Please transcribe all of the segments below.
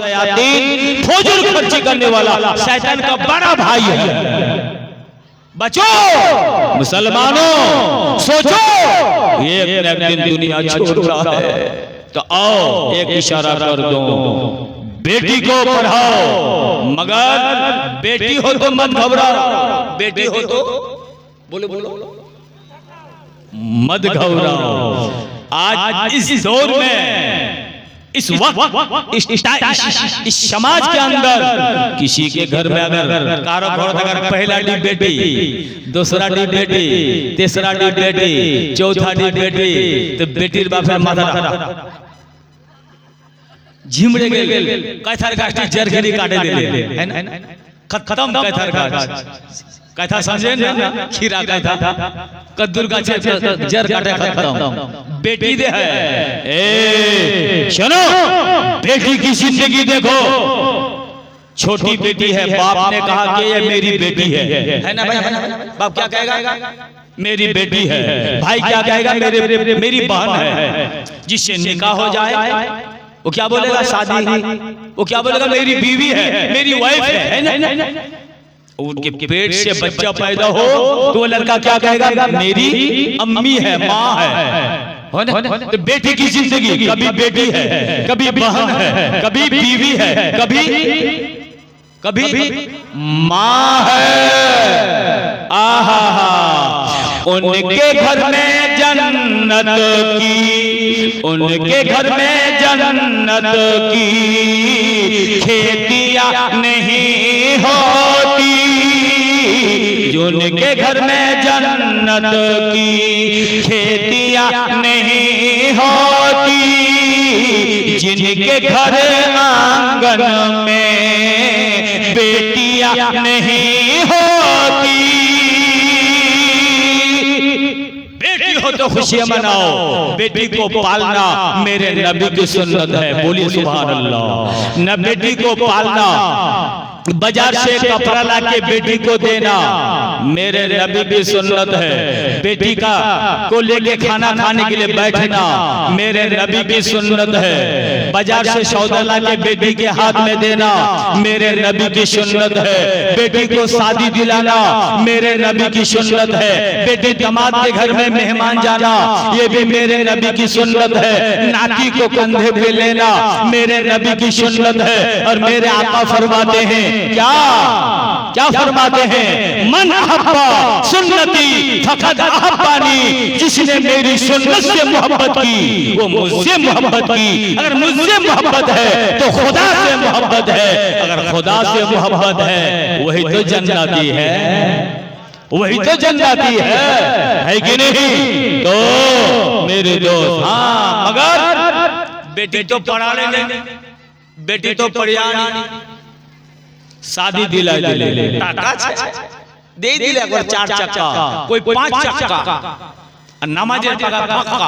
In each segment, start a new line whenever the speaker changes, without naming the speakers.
शयातीन फजूल खर्ची करने वाला शैतान का बड़ा भाई है। बचो मुसलमानों, सोचो एक न एक दिन दुनिया छोड़ रहा है, तो आओ एक इशारा कर दो, बेटी को पढ़ाओ, मगर बेटी हो तो मत घबराओ, बेटी हो तो बोलो बोलो मत घबराओ। आज इस दौर में, इस वक्त, इस समाज के अंदर किसी के घर में अगर कारोबार, अगर पहला डी बेटी, दूसरा डी बेटी, तीसरा डी बेटी, चौथा डी बेटी, तो बेटी बाप माता झिमड़े गेल कैथर गाछ जरगरी काटे दे है ना, खत्म कैथर गाछ, कैथा समझे ना, खीरा कैथा कद्दू का जर काटे खत्म, बेटी दे है। ए सुनो, बेटी की जिंदगी देखो, छोटी बेटी है, बाप ने कहा कि ये मेरी बेटी है ना भाई, बाप क्या कहेगा, मेरी बेटी है, भाई क्या कहेगा, मेरी बहन है। जिससे निकाह हो जाए वो क्या बोलेगा, शादी, वो क्या बोलेगा, मेरी बीवी है, मेरी वाइफ है ना। उनके पेट से बच्चा पैदा हो तो वो लड़का क्या कहेगा, मेरी अम्मी है, माँ है ना? तो बेटी की जिंदगी कभी बेटी है, कभी बहन है, कभी बीवी है, कभी माँ है। आहा, उनके घर में जन्नत की, उनके घर में जन्नत की खेतियां नहीं होती, उनके घर में जन्नत की खेतियां नहीं होती, जिनके घर आंगन में बेटियां नहीं होती। बेटी हो तो खुशियां मनाओ, बेटी को पालना मेरे नबी की सुन्नत है, बोलिए सुभान अल्लाह। न बेटी को पालना, बाजार से कपड़ा लाके बेटी को देना मेरे नबी की सुन्नत है, बेटी का को लेके खाना खाने के लिए बैठना मेरे नबी की सुन्नत है, बाजार से सौदा लाके बेटी के हाथ में देना मेरे नबी की सुन्नत है, बेटी को शादी दिलाना मेरे नबी की सुन्नत है, बेटी दामाद के घर में मेहमान जाना ये भी मेरे नबी की सुन्नत है, नाती को कंधे पे लेना मेरे नबी की सुन्नत है। और मेरे आका फरमाते हैं, क्या फरमाते हैं, मन अहब्बा सुन्नती फक़द अहब्बानी, जिसने मेरी सुन्नत से मोहब्बत की वो मुझसे मोहब्बत की। अगर मुझसे मोहब्बत है तो खुदा से मोहब्बत है, अगर खुदा से मोहब्बत है वही तो जन्नती है, वही तो जन्नती है कि नहीं? तो मेरे दोस्त, हाँ, मगर बेटी तो पढ़ा लेंगे, बेटी तो पढ़िया, शादी दिलाई दे दे दिले, कोई 4 चक्का, कोई 5 चक्का, नमाजेर पक्का,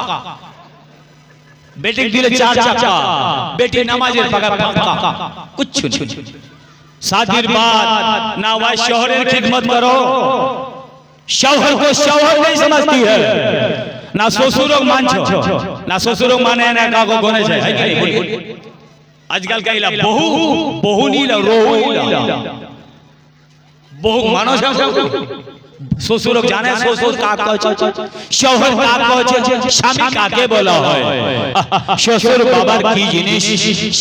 बेटी दिले 4 चक्का, बेटी नमाजेर पक्का, कुछ नहीं। शादीर बाद ना वह शौहरेर खिदमत करो, शौहर को शौहर नहीं समझती है, ना ससुरों मानछो, ना ससुरों माने ना काको कोने छे, है कि नहीं? आजकल कहिला बहु नीला रोहू नीला, बहु मानो শ্বশুর জানে শ্বশুর কাকে কইছে শহর কাকে কইছে স্বামী কাকে বলা হয় শ্বশুর বাবার কি জিনিস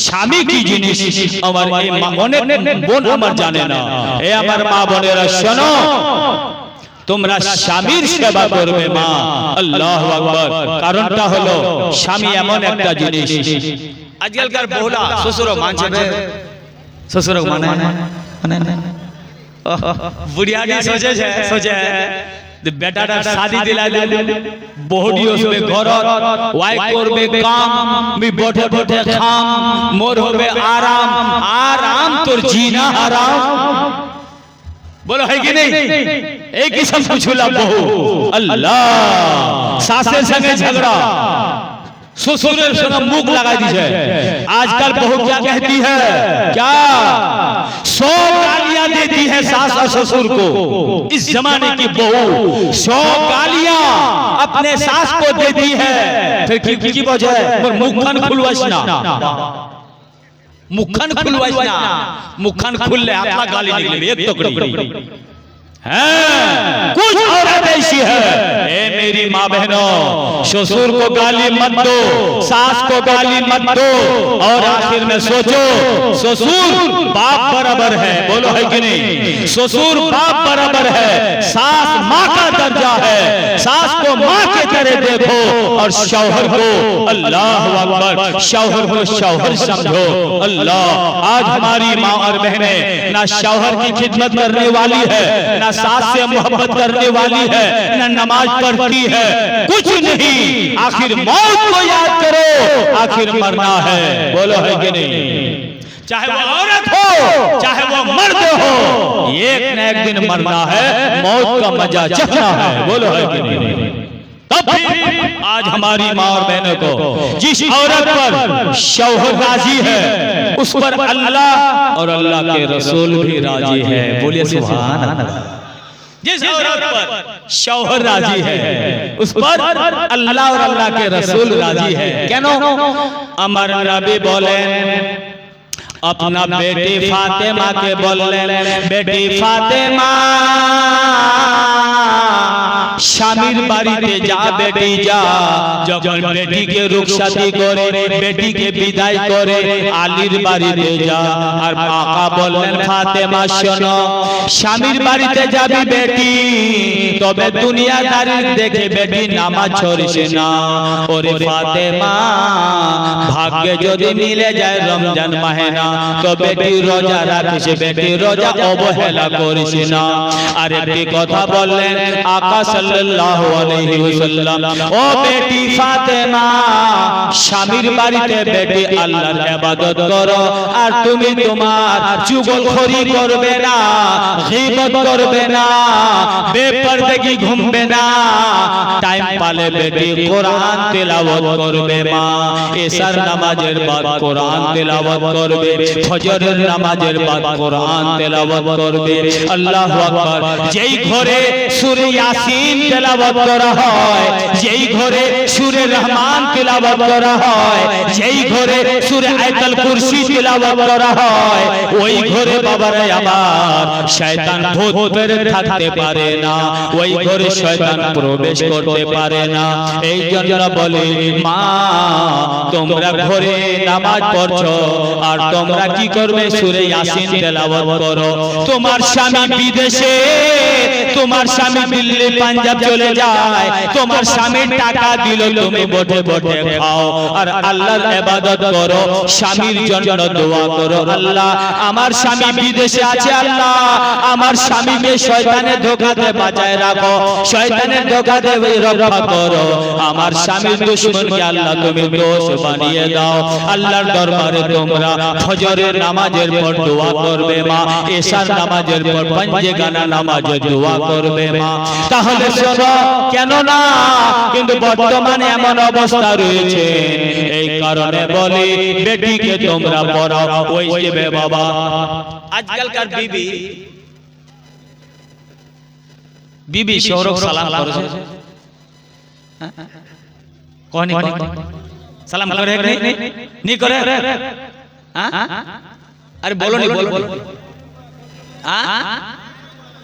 স্বামী কি জিনিস আমার এই অনেক বোন আমার জানে না এ আমার মা বোনেরা শোনো তোমরা স্বামীর সেবা করবে মা আল্লাহু আকবার কারণটা হলো স্বামী এমন একটা জিনিস আজকালকার বহুলা শ্বশুরও মানছে শ্বশুরও মানে बुढ़िया सोचे बेटा शादी दिला बहुड़ी उसमें घर वाई करबे काम मी बैठे बैठे खाम मोर होबे आराम आराम तोर जीना आराम बोलो है कि नहीं एक ही सब कुछ बहु अल्लाह सासे संगे झगड़ा ससुरेर संगे मुख लगा दीजिए आजकल बहू क्या कहती है क्या 100 गालियां देती है सास और ससुर को इस जमाने की बहू 100 गालियां अपने सास को देती है फिर की वजह मुख खुलवासना मुखन खुलवाइस ना, मुखन खुलले अपना गाली निकले एक टुकड़ी है। कुछ औरत ऐसी है, ए मेरी माँ बहनों, ससुर को गाली मत दो, सास को गाली मत दो, और आखिर में सोचो ससुर बाप बराबर है, बोलो है कि नहीं? ससुर बाप बराबर है, सास माँ का दर्जा है, सास को माँ के तरह देखो, और शौहर को अल्लाह अकबर, शौहर को शौहर समझो। अल्लाह, आज हमारी माँ और बहनें ना शौहर की खिदमत करने वाली है, ना सास से मोहब्बत करने वाली है, ना नमाज पढ़ती है, कुछ नहीं। आखिर मौत को याद करो, आखिर मरना है, बोलो है कि नहीं? चाहे वो औरत हो, चाहे वो मर्द हो, एक न एक दिन मरना है, मौत का मजा चखना है, बोलो है कि नहीं? तब भी आज हमारी माँ और बहनों को जिस औरत पर शौहर राजी है, उस पर अल्लाह और अल्लाह के रसूल भी राजी है, बोलिए सुभान अल्लाह। जिस औरत पर शौहर राजी है, उस पर अल्लाह और अल्लाह के रसूल राजी है। क्यों? अमर नबी बोले अपना बेटी फातिमा के बोले, बेटी फातिमा স্বামীর বাড়িতে যা বেটি যা, যখন বেটিকে রুখসাতি করে, বেটিকে বিদায় করে আলীর বাড়িতে যা। আর আকা বললেন ফাতেমা শোনো, স্বামীর বাড়িতে যাবি বেটি, তবে দুনিয়াদারির দেখে বেটি নামাজ ছড়িস না। ওরে ফাতেমা, ভাগ্যে যদি মিলে যায় রমজান মাহেনা, তো বেটি রোজা রাখিস, বেটি রোজা অবহেলা করিস না। আর একটি কথা বললেন আকা সাল্লাল্লাহু আলাইহি ওয়াসাল্লাম, ও বেটি ফাতেমা, স্বামীর বাড়িতে বেটি আল্লাহর ইবাদত করো, আর তুমি তোমার চুগলখড়ি করবে না, গীবত করবে না, বেপরদেগি ঘুমবে না। টাইম পালে বেটি কোরআন তেলাওয়াত করবে মা, এশার নামাজের বাদ কোরআন তেলাওয়াত করবে, ফজরের নামাজের বাদ কোরআন তেলাওয়াত করবে। আল্লাহু আকবার। যেই ঘরে সূরা ইয়াসিন তেলাওয়াত করা হয়, যেই ঘরে সূরা রহমান তেলাওয়াত করা হয়, যেই ঘরে সূরা আয়াতুল কুরসি তেলাওয়াত করা হয়, ওই ঘরে বাবারে আমার শয়তান ভূত পেরে থাকতে পারে না, ওই ঘরে শয়তান প্রবেশ করতে পারে না। এই জন্য বলি মা, তোমরা ঘরে নামাজ পড়ছো, আর তোমরা কি করবে? সূরা ইয়াসিন তেলাওয়াত করো। তোমার স্বামী বিদেশে, তোমার স্বামী দিল্লি পাঞ্জাব চলে যায়, তোমার স্বামী টাকা দিল, তুমি বটে বটে খাও, আর আল্লাহর ইবাদত করো, স্বামীর জন্য দোয়া করো, আল্লাহ আমার স্বামী বিদেশে আছে, আল্লাহ আমার স্বামীকে শয়তানের ধোঁকা থেকে বাঁচায় রাখো, শয়তানের ধোঁকা থেকে রক্ষা করো, আমার স্বামীর দুশমনকে আল্লাহ তুমি দোষ বানিয়ে দাও। আল্লাহর দরবারে তোমরা ফজরের নামাজের পর দোয়া করবে মা, এশার নামাজের পর পাঁচগানা নামাজে দোয়া করবে মা। তাহলে শোনো, কেন না, কিন্তু বর্তমানে এমন অবস্থা রয়েছে, এই কারণে বলি বেটিকে তোমরা পড়াও। ওই যে বাবা আজকালকার বিবি শৌরক সালাম করেছে, কোনি সালাম করে नहीं करे? अरे बोलो नहीं, बोलो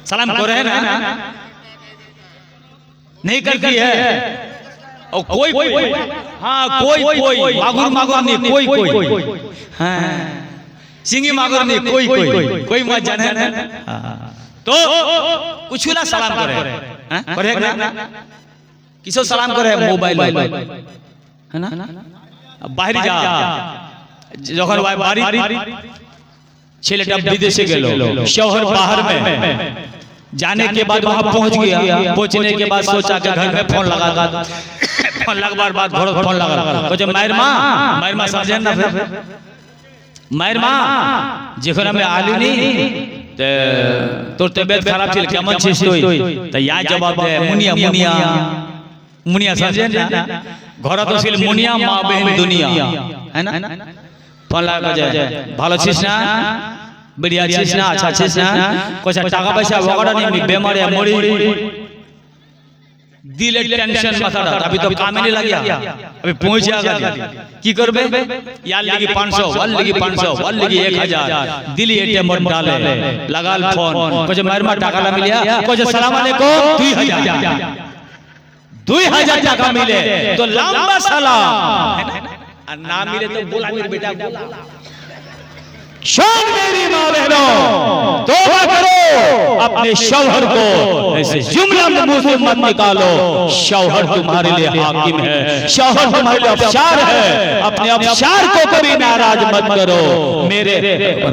सलाम करे ना, नहीं करती है। और कोई हाँ कोई मागुर नहीं, कोई हाँ सिंगी मागुर नहीं, कोई मत जाने तो कुछ ना सलाम करे ना, किसो सलाम करे? मोबाइल है ना, बाहर जा, যখন বাড়ি ছেলেটা বিদেশে গেল, शौहर बाहर में जाने के बाद वहां पहुंच गया, पहुंचने के बाद सोचा कि घर में फोन लगा, फोन लगवार बाद घर फोन लगा, तो मायर माँ समझेन ना, फिर मायर माँ যখন আমি আলিনি তোর তবিয়ত খারাপ ছিল, কেমন ছিস তুই? তা ইয়া জবাব দে মুনিয়া समझेन ना, घर तो ছিল মুনিয়া, মা বহন দুনিয়া, है ना। फोन लगा যায়, ভালো ছিস না, बढ़िया ছিস না, अच्छा ছিস না, কোসা টাকা পয়সা বগড়া নেই, বেমারে মরি, दिले टेंशन माथा अभी तो काम नहीं लग गया अभी पहुंच गया की करबे यार लगी 500 वाल लगी 500 वाल लगी 1000 दिली एटीएम मत डाले लगाल फोन कुछ मरमा टाका ला मिलिया कुछ अस्सलाम वालेकुम 2000 टाका मिले तो लंबा सलाम ना मिले तो बोला मेरे बेटा बोला शान मेरी माँ बहनों तौबा करो अपने शौहर को ऐसे जुमला में मुंह से मत निकालो शौहर तुम्हारे लिए हाकिम है शौहर तुम्हारे लिए अफशार है अपने अफशार को कभी नाराज मत करो मेरे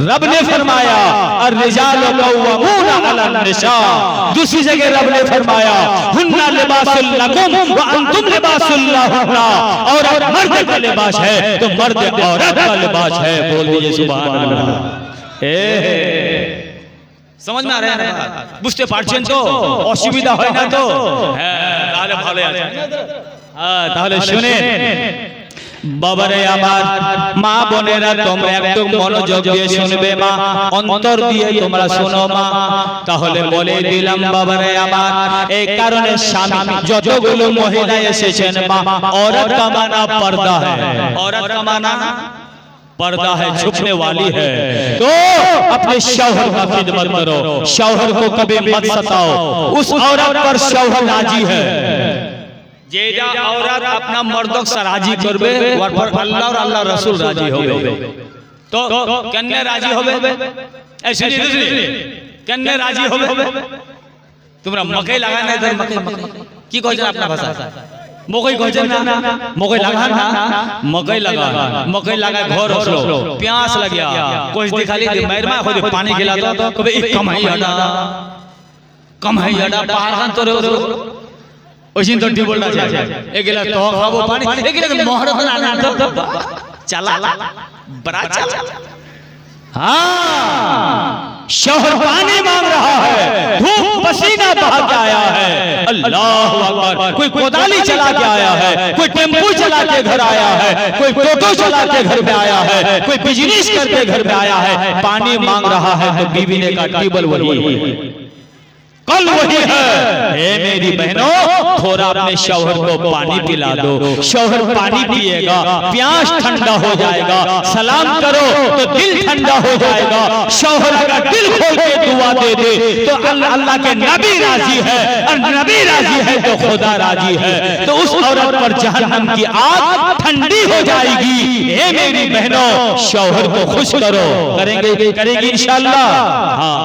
रब ने फरमाया अर्रिजालु कव्वामूना अला निसा दूसरी जगह रब ने फरमाया हुन्ना लिबासुल लकुम व अंतुम लिबासुल लहुन्ना और मर्द का लिबास है तो मर्द औरत का लिबास है बोल दीजिए सुभान अल्लाह समझ में आ रहा है बुझते পারছেন তো অসুবিধা হয় না তো হ্যাঁ তাহলে ভালো আছে হ্যাঁ তাহলে শুনেন বাবারে আমার মা বোনেরা তোমরা একটু মনোযোগ দিয়ে শুনবে মা অন্তর দিয়ে তোমরা শোনো মা তাহলে বলে দিলাম বাবারে আমার এই কারণে স্বামী যতগুলো মহিলা এসেছেন মা औरत का माना पर्दा है औरत का माना पर्दा है छुपने वाली है तो अपने शौहर का खिदमत करो शौहर को कभी मत सताओ उस औरत पर शौहर राजी है जेदा औरत अपना मर्दों से राजी करबे और पर अल्लाह और अल्लाह रसूल राजी होबे तो कन्ने राजी होबे ऐसे कन्ने राजी होबे তোমরা মকই লাগান না ইধর মকই কি কইছ আপনার ভাষা मकई कहे ना मकई लगा ना मकई लगा घर उछलो प्यास लग गया कुछ दिखाली मैरमा हो पानी गिला तो कबे कम है बाहर खान तोरे ओसिन तो टिबल ना जाए ए गिला तो खाबो पानी ए गिला मोहर ना तो चला बड़ा चला हां शौहर पानी मांग रहा है धूप पसीना बहा के आया है अल्लाह अकबर कोई कोदाली चला के आया है कोई टेम्पो चला के घर आया है कोई टोटो चला के घर में आया है कोई बिजनेस करके घर में आया है पानी मांग रहा है तो बीवी ने कहा टेबल वही कल वही है हे मेरी बहनों थोड़ा अपने शौहर को पानी पिला दो शौहर पानी पिएगा प्यास ठंडा हो जाएगा सलाम करो तो दिल ठंडा हो जाएगा शौहर का दिल खोल के दुआ दे दे तो अल्लाह के नबी राजी है और नबी राजी है तो खुदा राजी है तो उस औरत पर जहन्नम की आग ठंडी हो जाएगी हे मेरी बहनों शौहर को खुश करो करेंगे इंशाअल्लाह हाँ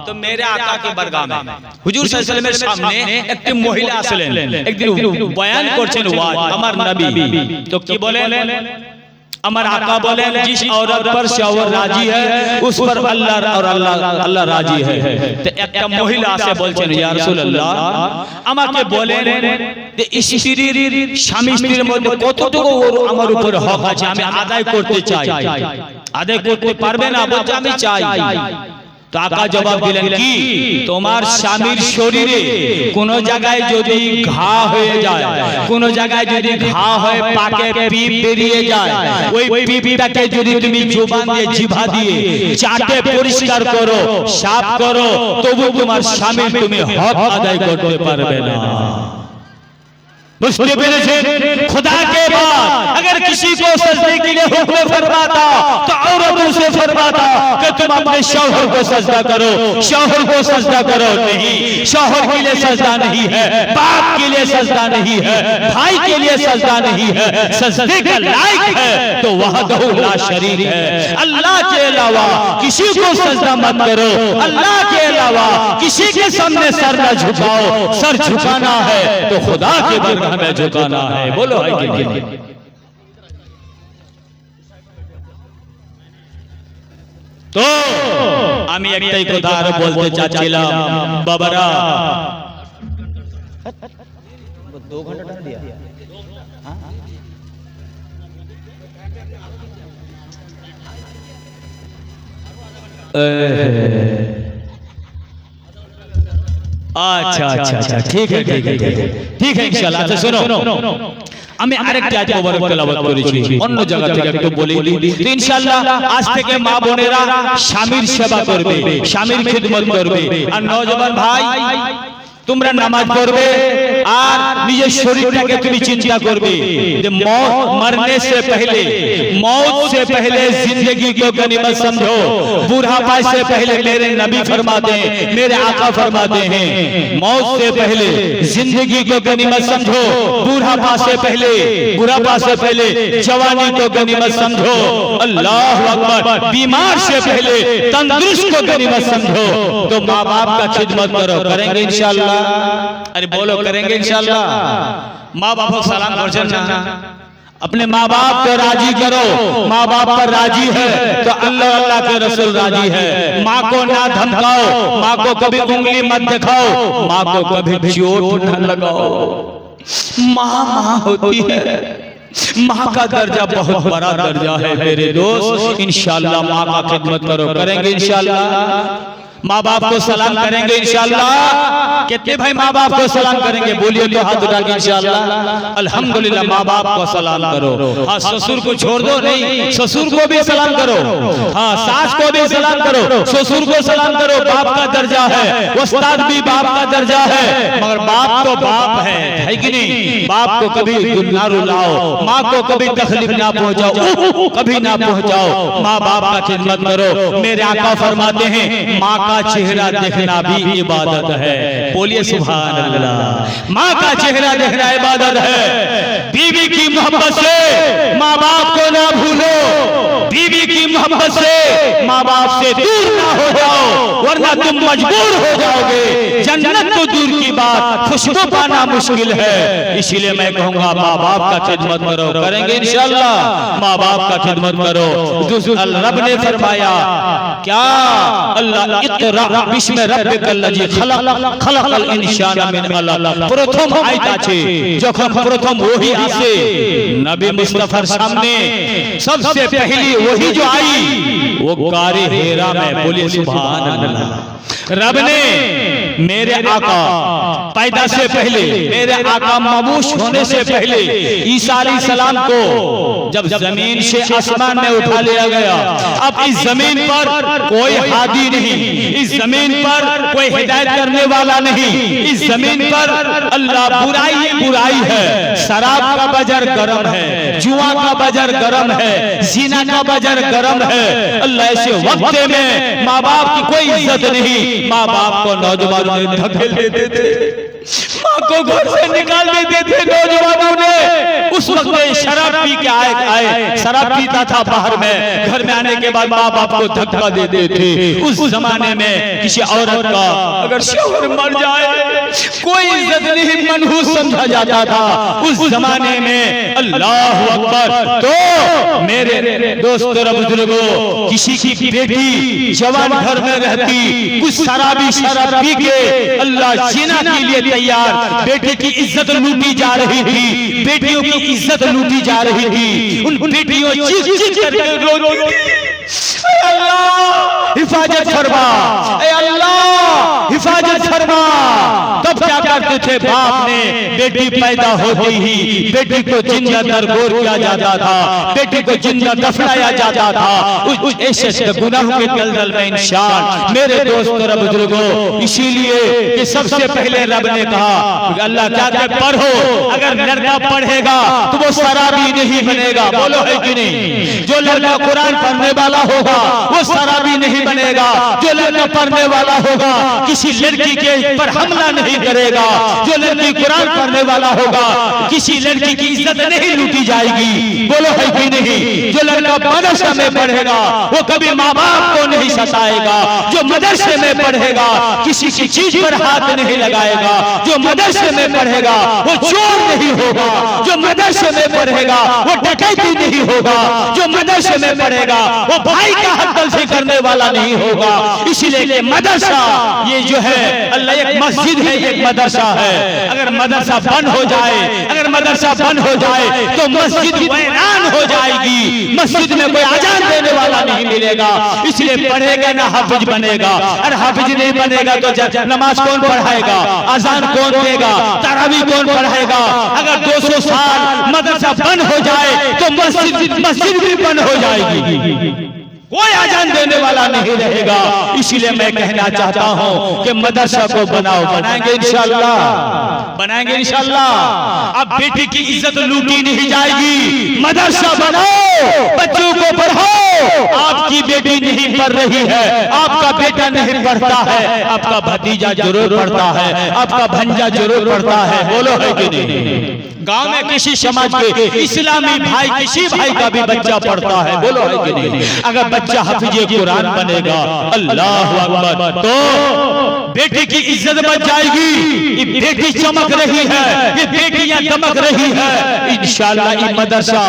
तो मेरे आका के बरगाह में हुजूर सल्लल्लाहु अलैहि वसल्लम सामने एक महिला আসলেন একদিন বয়ান করছেন ওয়াজ আমার নবী তো কি বলেন আমার आका बोले जिस औरत पर शौहर राजी है उस पर अल्लाह और अल्लाह राजी है तो एक महिला से बोलছেন ইয়া রাসূলুল্লাহ আমাকে বলেন যে স্ত্রীর স্বামী স্ত্রীর মধ্যে কতটুকু আমার উপর হক আছে আমি আদায় করতে চাই আদায় করতে পারবে না বলতে আমি চাই তো আকা জবাব দিলেন কি তোমার স্বামীর শরীরে কোন জায়গায় যদি ঘা হয়ে যায় কোন জায়গায় যদি ঘা হয় পাকে পিপ বেরিয়ে যায় ওই পিপটাকে যদি তুমি জবান দিয়ে জিভা দিয়ে চাটে পরিষ্কার করো সাফ করো তবু তোমার স্বামীর তুমি হক আদায় করতে পারবে না मुझे खुदा के बाद अगर किसी को सजदे के लिए हुक्म फरमाता तो औरतों से फरमाता कि तुम अपने शौहर को सजदा करो शौहर को सजदा करो नहीं शौहर के लिए सजदा नहीं है बाप के लिए सजदा नहीं है भाई के लिए सजदा नहीं है सजदे का लायक है तो वहदहु ला शरीक है अल्लाह के अलावा किसी को सजदा मत करो अल्लाह के अलावा किसी के सामने सर न झुकाओ सर झुकाना है तो खुदा के बरगाह में झुकाना है बोलो है कि नहीं तो আমি একটাই কথা আর বলতে চাচ্ছিলাম বাবারা 2 ঘন্টা দিয়া अच्छा अच्छा अच्छा ठीक है इंशाल्लाह अच्छा सुनो আমি আরেকটা আয়াত মুবারক তেলাওয়াত করেছি অন্য জায়গা থেকে একটু বলি তো ইনশাআল্লাহ আজ থেকে মা বোনেরা স্বামীর সেবা করবে স্বামীর খিদমত করবে আর নওজওয়ান ভাই তোমরা নামাজ পড়বে আর নিজের শরীরটাকে তুমি চিন্তা করবে যে मरने से पहले, मौत से पहले जिंदगी को गनीमत समझो। बुढ़ापा से पहले मेरे नबी फरमाते हैं, मेरे आका फरमाते हैं, मौत से पहले जिंदगी को गनीमत समझो, बुढ़ापा से पहले जवानी को गनीमत समझो, अल्लाह अकबर, बीमार से पहले तंदुरुस्त को गनीमत समझो। तो माँ बाप का खिदमत करो, करेंगे इंशाअल्लाह? अरे बोलो, करेंगे इंशाअल्लाह? माँ बाप को सलाम कर, अपने माँ बाप को राजी करो। माँ बाप पर राजी है तो अल्लाह अल्लाह के रसूल राजी है। माँ को ना धमकाओ, माँ को कभी उंगली मत दिखाओ, माँ को कभी चोट न लगाओ। माँ माँ होती है, माँ का दर्जा बहुत बड़ा दर्जा है मेरे दोस्त। इंशाअल्लाह माँ का खिदमत करो, करेंगे इंशाअल्लाह? माँ बाप को सलाम करेंगे इंशाअल्लाह? कितने भाई माँ बाप को सलाम करेंगे? बोलिए तो हाथ उठा के इंशाअल्लाह। अल्हम्दुलिल्लाह, माँ बाप को सलाम करो। हाँ, ससुर को छोड़ दो नहीं, ससुर को भी सलाम करो। हाँ, सास को भी सलाम करो, ससुर को सलाम करो। बाप का दर्जा है, उस्ताद भी बाप का दर्जा है, मगर बाप तो बाप है कि नहीं? बाप को कभी ना रुलाओ, माँ को कभी तकलीफ ना पहुँचाओ, कभी ना पहुँचाओ। माँ बाप का खिदमत करो। मेरे आका फरमाते हैं, माँ का चेहरा देखना भी इबादत है। बोलिए सुभान अल्लाह। माँ का चेहरा देखना इबादत है। बीवी की मोहब्बत से माँ बाप को ना भूलो, बीवी की मोहब्बत से माँ बाप से दूर ना हो जाओ, वरना तुम मजबूर हो जाओगे। जन्नत तो दूर की बात, खुशबू पाना मुश्किल है। इसीलिए मैं कहूँगा माँ बाप का खिदमत करो, करेंगे इंशाअल्लाह? माँ बाप का खिदमत करो। रब ने फरमाया क्या? अल्लाह বিস্মে রাব্বিকাল্লাযী খালাকাল ইনসানা মিন আলাক। প্রথম আয়াত আছে, যখন প্রথম ওহী আসে নবী মুস্তাফার সামনে, सबसे पहली वही जो आई वो गारे हेरा में। बोलिए सुभान अल्लाह। रब ने मेरे आका पैदा से पहले, मेरे आका मबूस होने से पहले ईसा अलैहिस्सलाम को जब जमीन से आसमान में उठा लिया गया, अब इस जमीन पर कोई हादी नहीं, इस जमीन पर कोई हिदायत करने वाला नहीं, इस जमीन पर अल्लाह बुराई बुराई है। शराब का बाजार गरम है, जुआ का बाजार गरम है, जीना का बाजार गरम है। अल्लाह ऐसे वक्त में माँ बाप की कोई इज्जत नहीं। माँ बाप को नौजवानों ने धकेल देते थे, माँ को घर से निकाल देते थे नौजवानों ने। उस वक्त शराब पी के आए, शराब पीता था बाहर में, घर में आने के बाद माँ बाप को धक्का देते थे। उस जमाने में किसी औरत का अगर शौहर मर जाए कोई इज्जत नहीं, मनहूस समझा जाता था उस जमाने में। अल्लाह अकबर। तो मेरे दोस्तों और बुजुर्गों, किसी की बेटी जवान घर में रहती, कुछ शराबी शराब पी के अल्लाह जिना के लिए तैयार, बेटी की इज्जत लूटी जा रही थी, बेटियों की इज्जत लूटी जा रही थी। उन बेटियों चीख चीख करके रो रही थी, अल्लाह हिफाजत फरमा, अल्लाह हिफाजत फरमा। तब क्या करते थे? बाप ने बेटी पैदा होते ही बेटी को जिंदा दरगोर किया जाता था, बेटी को जिंदा दफनाया जाता था। ऐसे गुनाहों के दलदल में इंसान। मेरे दोस्तों और बुजुर्गों, इसीलिए कि सबसे पहले रब ने कहा अल्लाह क्या क्या पढ़ो। अगर लड़का पढ़ेगा तो वो शराबी नहीं बनेगा। बोलो है कि नहीं? जो लड़का कुरान पढ़ने वाला होगा वो शराबी नहीं बनेगा। जो लड़का पढ़ने वाला होगा किसी लड़की के पर हमला नहीं करेगा। जो लड़की कुरान पढ़ने वाला होगा किसी लड़की की इज्जत नहीं लूटी जाएगी। बोलो है कि नहीं? जो लड़का मदरसा में पढ़ेगा वो कभी माँ बाप को नहीं सताएगा। जो मदरसे में पढ़ेगा किसी की चीज पर हाथ नहीं लगाएगा। जो मदरसे में पढ़ेगा वो चोर नहीं होगा। जो मदरसे में पढ़ेगा वो डकैती नहीं होगा। जो मदरसे में पढ़ेगा वो भाई का हक तलफी करने वाला नहीं होगा। इसीलिए मदरसा ये जो है अल्लाह एक मस्जिद है, एक मदरसा है। अगर मदरसा बंद हो जाए, अगर मदरसा बंद हो जाए तो मस्जिद वीरान हो जाएगी। मस्जिद में कोई अजान देने वाला नहीं मिलेगा। इसलिए पढ़ेगा ना हाफिज बनेगा। अरे हाफिज नहीं बनेगा तो नमाज कौन पढ़ाएगा? अजान कौन देगा? तरावी कौन पढ़ाएगा? अगर 200 साल मदरसा बंद हो जाए तो मस्जिद भी बंद हो जाएगी। कोई अजान देने वाला नहीं नहीं रहेगा। इसलिए मैं कहना चाहता हूँ कि मदरसा को बनाओ, बनाएंगे इंशाअल्लाह, बनाएंगे इंशाअल्लाह। अब बेटी की इज्जत लूटी नहीं जाएगी, मदरसा बनाओ, बच्चों को पढ़ाओ। आपकी बेटी नहीं पढ़ रही है, आपका बेटा नहीं पढ़ता है, आपका भतीजा जरूर पढ़ता है, आपका भंजा जरूर पढ़ता है, बोलो है कि नहीं? गांव में किसी समाज के इस्लामी भाई, किसी भाई का भी बच्चा पढ़ता है, बोलो है कि नहीं? अगर बच्चा हाफिज कुरान बनेगा, अल्लाह अकबर, तो बेटी की इज्जत बच जाएगी। ये बेटी चमक रही है, ये बेटियां दमक रही है। इंशाअल्लाह ये मदरसा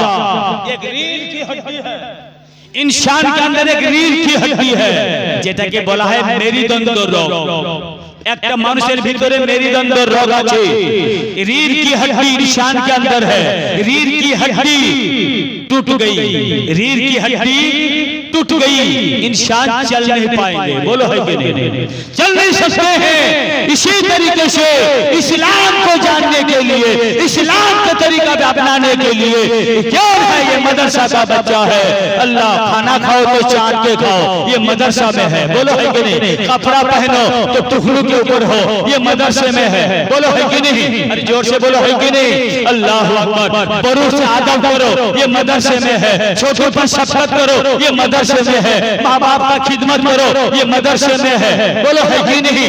एक रीढ़ की हड्डी है, इंसान के अंदर एक रीढ़ की हड्डी है, जेटाके बोला है मेरुदंड रोग। একটা মানুষের ভিতরে মেরুদণ্ড রোগ আছে, रीढ़ की हड्डी इंसान के अंदर है, रीढ़ की हड्डी टूट गई, रीढ़ की हड्डी टूट गई, इंसान चल नहीं पाएंगे, बोलो है कि नहीं? चल नहीं सकते हैं। इसी तरीके से इस्लाम को जानने के लिए, इस्लाम का तरीका अपनाने के लिए क्या है, ये मदरसा का बच्चा है। अल्लाह खाना खाओ तो चाट के खाओ, ये मदरसा में है, बोलो है कि नहीं? कपड़ा पहनो तो टुकड़ों के ऊपर हो, ये मदरसे में है, बोलो है कि नहीं? अरे जोर से बोलो है कि नहीं? अल्लाह अकबर। बड़ों से आदब करो, ये मदरसे में है। छोटों पर शफकत करो, ये मदरसे में है। माँ बाप का खिदमत करो, ये मदरसे में है, बोलो है कि नहीं?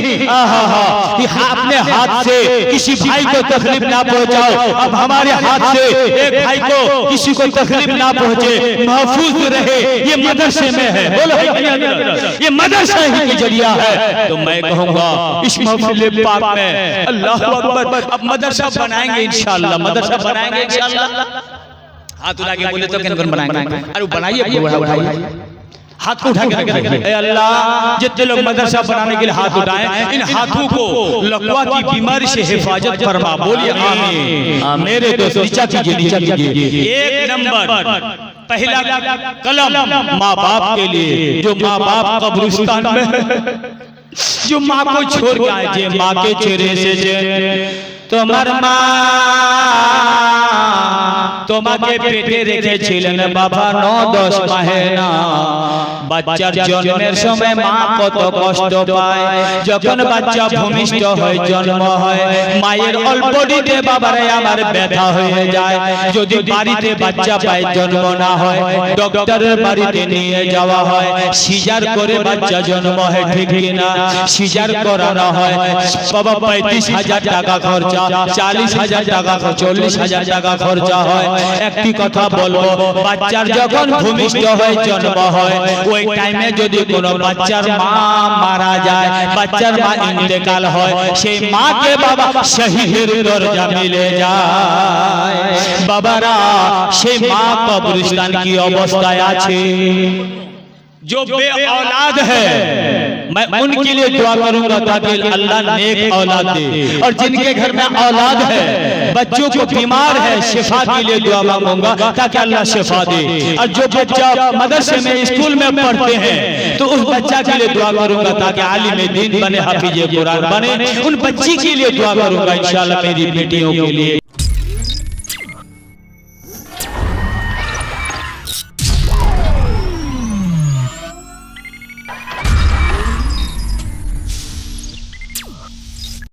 अपने हाथ से किसी भाई को तकलीफ ना पहुंचाओ। अब हमारे हाथ से एक भाई को किसी को तकलीफ ना पहुंचे, महफूज रहे, ये मदरसे में है, बोलो है कि नहीं? ये मदरसा ही की जरिया है। तो मैं कहूँगा इस महफिल पाक में अल्लाह अकबर, अब मदरसा बनाएंगे इंशाअल्लाह, मदरसा बनाएंगे इंशाअल्लाह। हाथ उठा के बोले तो कैन बनाएंगे? अरे बनाइए, उठाइए, हाथ को उठा के रखिए। अल्लाह, जितने लोग मदरसा बनाने के लिए हाथ उठाएं, इन हाथों को लकवा की बीमारी से हिफाजत फरमा, बोलिए आमीन। मेरे दोस्तों नीचा कीजिए, नीचा कीजिए। एक नंबर पहला कलम माँ बाप के लिए, जो माँ बाप कब्रिस्तान में जो माँ को छोड़ के आए, जे माँ के चेहरे से তোমার মা তোমাকে পেটে রেখেছিলেন বাবা 9-10 মাহে না। বাচ্চার জন্মের সময় মা কত কষ্ট পায়, যখন বাচ্চা ভূমিষ্ঠ হয়, জন্ম হয়, মায়ের অল্পটিতে বাবারে আমার ব্যথা হয়ে যায়। যদি বাড়িতে বাচ্চা পায়, জন্ম না হয়, ডক্টরের বাড়িতে নিয়ে যাওয়া হয়, সিজার করে বাচ্চা জন্ম হয়, ঠিক কিনা? সিজার করানো হয়, বাবা 35,000 টাকা খরচা, 40,000 টাকা, 40,000 টাকা খরচা হয়। একটি কথা বলবো, বাচ্চার যখন ভূমিষ্ঠ হয়, জন্ম হয়, ওই টাইমে যদি কোনো বাচ্চার মা মারা যায়, বাচ্চার মা ইন্তেকাল হয়, সেই মাকে বাবা শহীদের দরজা মিলে যায়। বাবারা, সেই মা কবরস্থান কি অবস্থায় আছে? जो बे औलाद है, मैं उनके लिए दुआ करूंगा ताकि अल्लाह नेक औलाद दे। और जिनके घर में औलाद है, बच्चों को बीमार है, शिफा के लिए दुआ मांगूंगा ताकि अल्लाह शिफा दे। और जो बच्चा मदरसे में, स्कूल में पढ़ते हैं, तो उस बच्चा के लिए दुआ करूंगा ताकि आलिम दीन बने, हाफिज कुरान बने। उन बच्ची के लिए दुआ करूंगा इंशाअल्लाह, मेरी बेटियों के लिए।